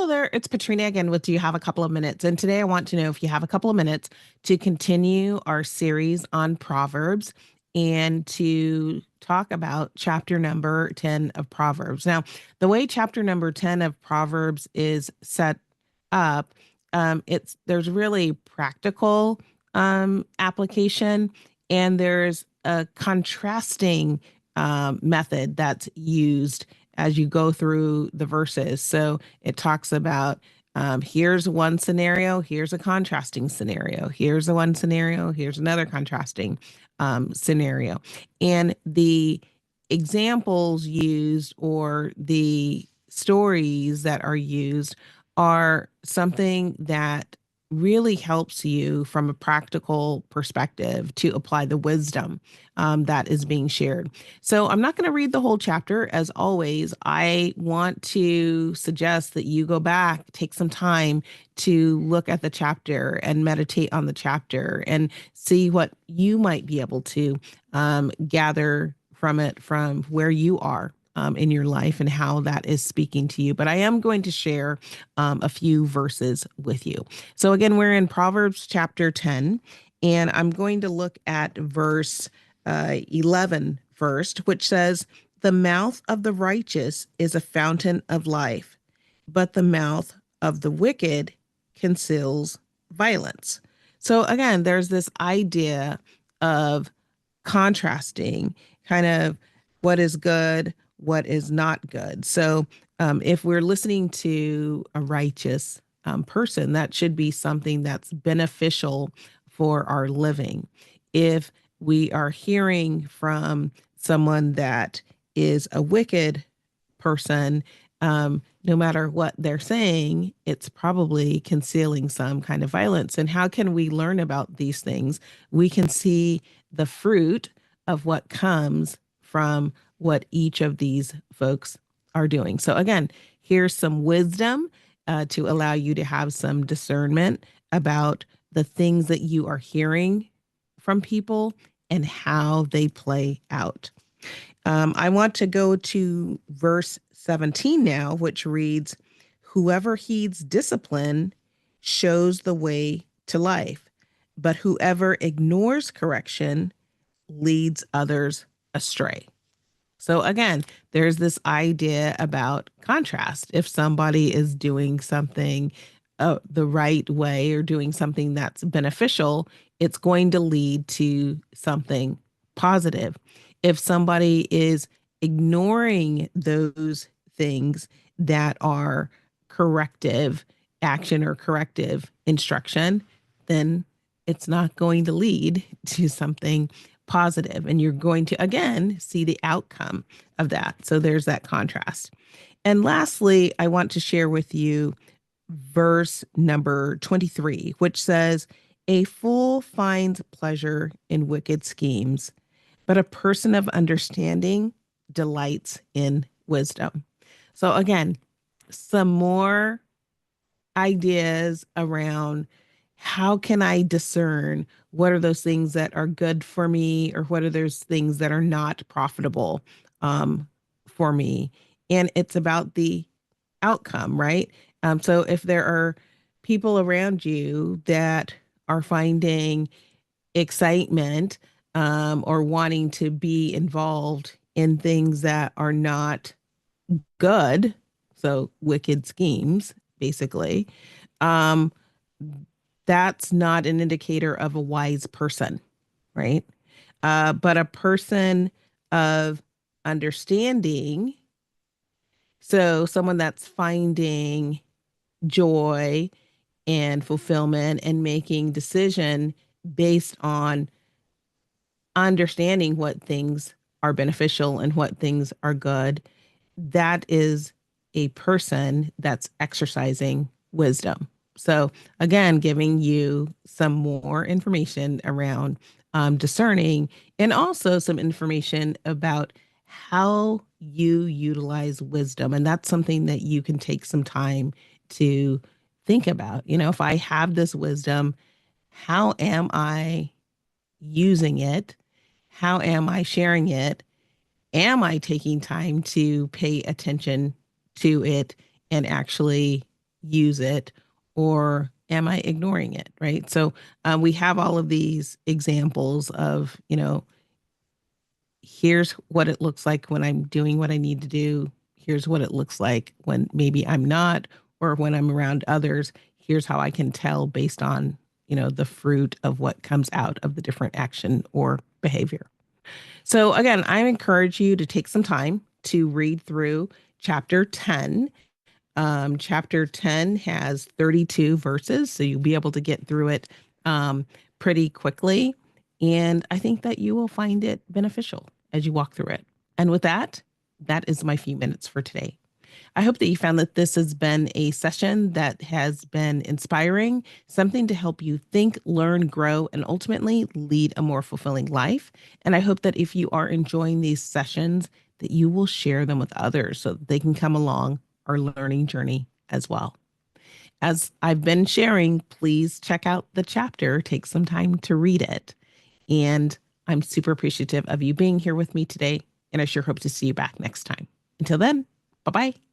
Hello there, it's Patrina again with Do You Have a Couple of Minutes? And today I want to know if you have a couple of minutes to continue our series on Proverbs and to talk about chapter number 10 of Proverbs. Now, the way chapter number 10 of Proverbs is set up, it's there's really practical application, and there's a contrasting method that's used as you go through the verses. So it talks about here's one scenario, here's a contrasting scenario, here's the one scenario, here's another contrasting scenario. And the examples used or the stories that are used are something that really helps you from a practical perspective to apply the wisdom that is being shared. So I'm not going to read the whole chapter. As always, I want to suggest that you go back, take some time to look at the chapter and meditate on the chapter and see what you might be able to gather from it, from where you are in your life and how that is speaking to you. But I am going to share a few verses with you. So again, we're in Proverbs chapter 10, and I'm going to look at verse 11 first, which says, "The mouth of the righteous is a fountain of life, but the mouth of the wicked conceals violence." So again, there's this idea of contrasting kind of what is good, what is not good. So if we're listening to a righteous person, that should be something that's beneficial for our living. If we are hearing from someone that is a wicked person, no matter what they're saying, it's probably concealing some kind of violence. And how can we learn about these things? We can see the fruit of what comes from what each of these folks are doing. So, again, here's some wisdom to allow you to have some discernment about the things that you are hearing from people and how they play out. I want to go to verse 17 now, which reads, "Whoever heeds discipline shows the way to life, but whoever ignores correction leads others astray." So again, there's this idea about contrast. If somebody is doing something the right way or doing something that's beneficial, it's going to lead to something positive. If somebody is ignoring those things that are corrective action or corrective instruction, then it's not going to lead to something positive, and you're going to again see the outcome of that. So there's that contrast. And lastly, I want to share with you verse number 23, which says, "A fool finds pleasure in wicked schemes, but a person of understanding delights in wisdom." So again, some more ideas around how can I discern what are those things that are good for me or what are those things that are not profitable for me. And it's about the outcome, right? So if there are people around you that are finding excitement or wanting to be involved in things that are not good, so wicked schemes, basically, um, that's not an indicator of a wise person, right? But a person of understanding, so someone that's finding joy and fulfillment and making decision based on understanding what things are beneficial and what things are good, that is a person that's exercising wisdom. So, again, giving you some more information around discerning and also some information about how you utilize wisdom. And that's something that you can take some time to think about. You know, if I have this wisdom, how am I using it? How am I sharing it? Am I taking time to pay attention to it and actually use it, or am I ignoring it? Right. So we have all of these examples of, here's what it looks like when I'm doing what I need to do. Here's what it looks like when maybe I'm not, or when I'm around others. Here's how I can tell based on, the fruit of what comes out of the different action or behavior. So again, I encourage you to take some time to read through chapter 10. Chapter 10 has 32 verses, so you'll be able to get through it um, pretty quickly. And I think that you will find it beneficial as you walk through it. And with that, that is my few minutes for today. I hope that you found that this has been a session that has been inspiring, something to help you think, learn, grow, and ultimately lead a more fulfilling life. And I hope that if you are enjoying these sessions, that you will share them with others so that they can come along our learning journey as well. As I've been sharing, please check out the chapter, take some time to read it. And I'm super appreciative of you being here with me today. And I sure hope to see you back next time. Until then, bye bye.